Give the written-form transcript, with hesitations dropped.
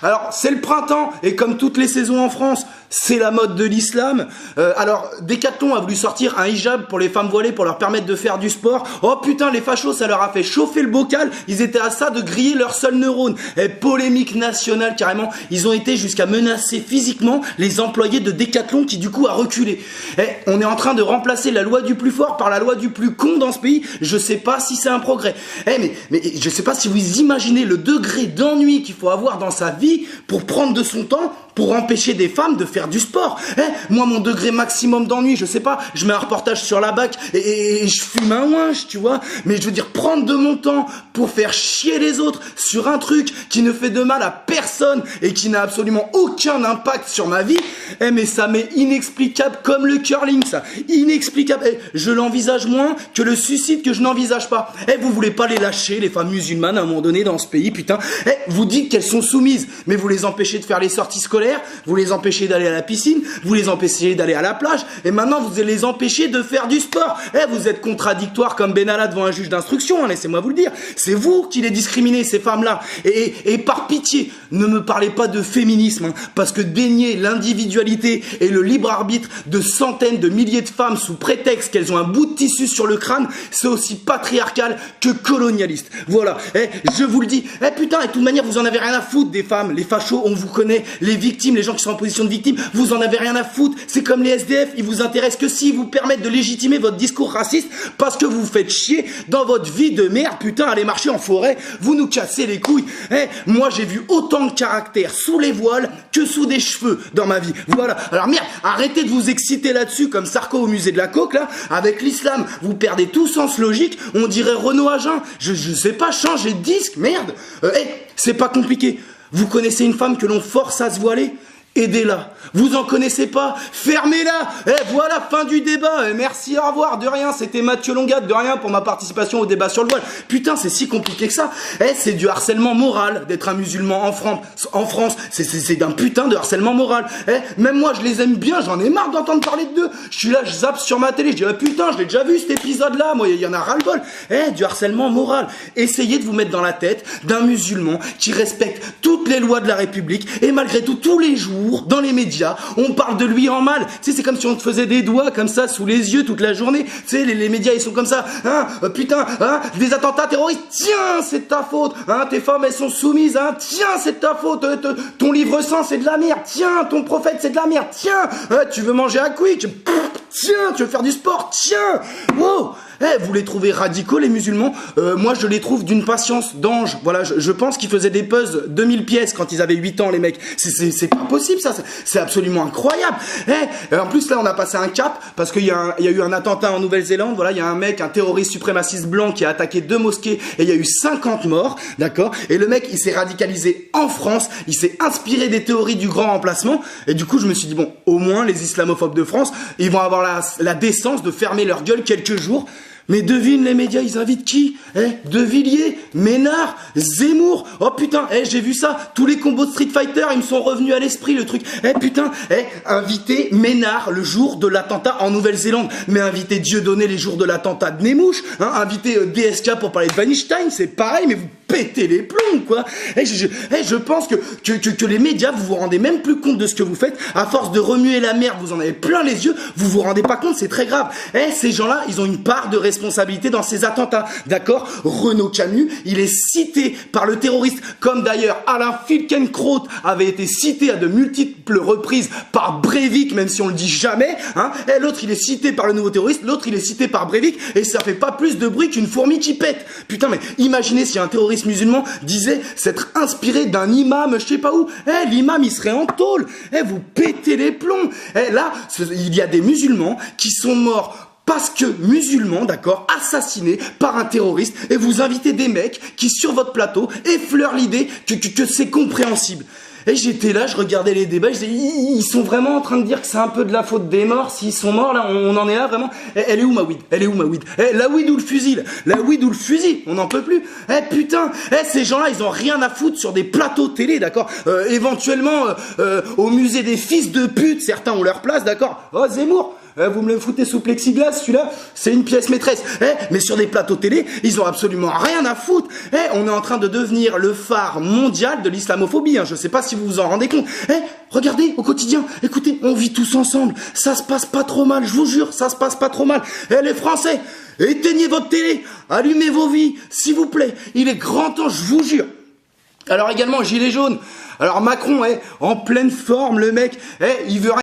Alors, c'est le printemps, et comme toutes les saisons en France, c'est la mode de l'islam. Alors, Decathlon a voulu sortir un hijab pour les femmes voilées pour leur permettre de faire du sport. Oh putain, les fachos, ça leur a fait chauffer le bocal. Ils étaient à ça de griller leur seul neurone. Et polémique nationale, carrément. Ils ont été jusqu'à menacer physiquement les employés de Decathlon qui, du coup, a reculé. On est en train de remplacer la loi du plus fort par la loi du plus con dans ce pays. Je sais pas si c'est un progrès. Mais je sais pas si vous imaginez le degré d'ennui qu'il faut avoir dans sa vie pour prendre de son temps pour empêcher des femmes de faire du sport. Moi, mon degré maximum d'ennui, je sais pas, je mets un reportage sur la BAC et je fume un ouinge, tu vois. Mais je veux dire, prendre de mon temps pour faire chier les autres sur un truc qui ne fait de mal à personne et qui n'a absolument aucun impact sur ma vie, mais ça m'est inexplicable comme le curling, ça. Inexplicable. Je l'envisage moins que le suicide que je n'envisage pas. Vous voulez pas les lâcher, les femmes musulmanes, à un moment donné, dans ce pays, putain. Vous dites qu'elles sont soumises, mais vous les empêchez de faire les sorties scolaires, vous les empêchez d'aller à la piscine, vous les empêchez d'aller à la plage, et maintenant vous allez les empêcher de faire du sport. Vous êtes contradictoire comme Benalla devant un juge d'instruction, laissez-moi vous le dire. C'est vous qui les discriminez, ces femmes-là. Et par pitié, ne me parlez pas de féminisme, parce que dénier l'individualité et le libre arbitre de centaines de milliers de femmes sous prétexte qu'elles ont un bout de tissu sur le crâne, c'est aussi patriarcal que colonialiste. Voilà, je vous le dis. Putain, et de toute manière, vous en avez rien à foutre des femmes. Les fachos, on vous connaît. Les victimes, les gens qui sont en position de victime, vous en avez rien à foutre. C'est comme les SDF, ils vous intéressent que s'ils vous permettent de légitimer votre discours raciste parce que vous vous faites chier dans votre vie de merde. Putain, aller marcher en forêt, vous nous cassez les couilles. Moi, j'ai vu autant de caractère sous les voiles que sous des cheveux dans ma vie. Voilà. Alors merde, arrêtez de vous exciter là-dessus comme Sarko au musée de la coke, là. Avec l'islam, vous perdez tout sens logique. On dirait Renaud Agen. Je sais pas, changer de disque, merde. C'est pas compliqué. Vous connaissez une femme que l'on force à se voiler? Aidez-la. Vous en connaissez pas? Fermez-la. Voilà, fin du débat. Merci, au revoir. De rien, c'était Mathieu Longade. De rien pour ma participation au débat sur le voile. Putain, c'est si compliqué que ça. C'est du harcèlement moral d'être un musulman en France. C'est d'un putain de harcèlement moral. Même moi, je les aime bien. J'en ai marre d'entendre parler d'eux. Je suis là, je zappe sur ma télé. Je dis, putain, je l'ai déjà vu cet épisode-là. Moi, il y en a ras-le-bol. Du harcèlement moral. Essayez de vous mettre dans la tête d'un musulman qui respecte toutes les lois de la République et malgré tout, tous les jours, dans les médias, on parle de lui en mal. Tu sais, c'est comme si on te faisait des doigts comme ça sous les yeux toute la journée. Tu sais, les médias, ils sont comme ça. Putain, des attentats terroristes. Tiens, c'est ta faute. Tes femmes, elles sont soumises. Tiens, c'est ta faute. Ton livre saint, c'est de la merde. Tiens, ton prophète, c'est de la merde. Tiens, tu veux manger à quick. Tiens, tu veux faire du sport. Tiens. Wow. Vous les trouvez radicaux, les musulmans? Moi, je les trouve d'une patience d'ange. Voilà, je pense qu'ils faisaient des puzzles 2000 pièces quand ils avaient 8 ans, les mecs. C'est pas possible, ça. C'est absolument incroyable. En plus, là, on a passé un cap parce qu'il y a eu un attentat en Nouvelle-Zélande. Voilà, il y a un mec, un terroriste suprémaciste blanc qui a attaqué 2 mosquées et il y a eu 50 morts, d'accord? Et le mec, il s'est radicalisé en France. Il s'est inspiré des théories du grand remplacement. Et du coup, je me suis dit, bon, au moins, les islamophobes de France, ils vont avoir la décence de fermer leur gueule quelques jours. Mais devine, les médias, ils invitent qui? De Villiers, Ménard, Zemmour. Oh putain, j'ai vu ça. Tous les combos de Street Fighter, ils me sont revenus à l'esprit, le truc. Putain, inviter Ménard le jour de l'attentat en Nouvelle-Zélande. Mais inviter Dieudonné les jours de l'attentat de Nemouche. Inviter DSK pour parler de Weinstein, c'est pareil, mais vous pétez les plombs, quoi. Je pense que les médias, vous vous rendez même plus compte de ce que vous faites. À force de remuer la merde, vous en avez plein les yeux, vous vous rendez pas compte, c'est très grave. Ces gens-là, ils ont une part de responsabilité dans ces attentats, d'accord? Renaud Camus, il est cité par le terroriste, comme d'ailleurs Alain Finkielkraut avait été cité à de multiples reprises par Breivik, même si on le dit jamais, l'autre il est cité par le nouveau terroriste, l'autre il est cité par Breivik, et ça fait pas plus de bruit qu'une fourmi qui pète. Putain, mais imaginez si un terroriste musulman disait s'être inspiré d'un imam, je sais pas où. L'imam il serait en tôle. Vous pétez les plombs. Là, il y a des musulmans qui sont morts parce que musulmans, d'accord, assassinés par un terroriste, et vous invitez des mecs qui, sur votre plateau, effleurent l'idée que c'est compréhensible. Et j'étais là, je regardais les débats, je disais, ils sont vraiment en train de dire que c'est un peu de la faute des morts, s'ils sont morts, là, on en est là, vraiment. Elle est où ma weed? Elle est où ma weed? La weed ou le fusil? La weed ou le fusil? On n'en peut plus. Putain, ces gens-là, ils ont rien à foutre sur des plateaux télé, d'accord? Éventuellement, au musée des fils de pute, certains ont leur place, d'accord? Oh, Zemmour, Vous me le foutez sous plexiglas, celui-là, c'est une pièce maîtresse. Mais sur des plateaux télé, ils ont absolument rien à foutre. On est en train de devenir le phare mondial de l'islamophobie. Je sais pas si vous vous en rendez compte. Regardez, au quotidien, écoutez, on vit tous ensemble. Ça se passe pas trop mal, je vous jure, ça se passe pas trop mal. Les Français, éteignez votre télé, allumez vos vies, s'il vous plaît. Il est grand temps, je vous jure. Alors également, gilet jaune. Alors Macron, en pleine forme, le mec, il veut rien.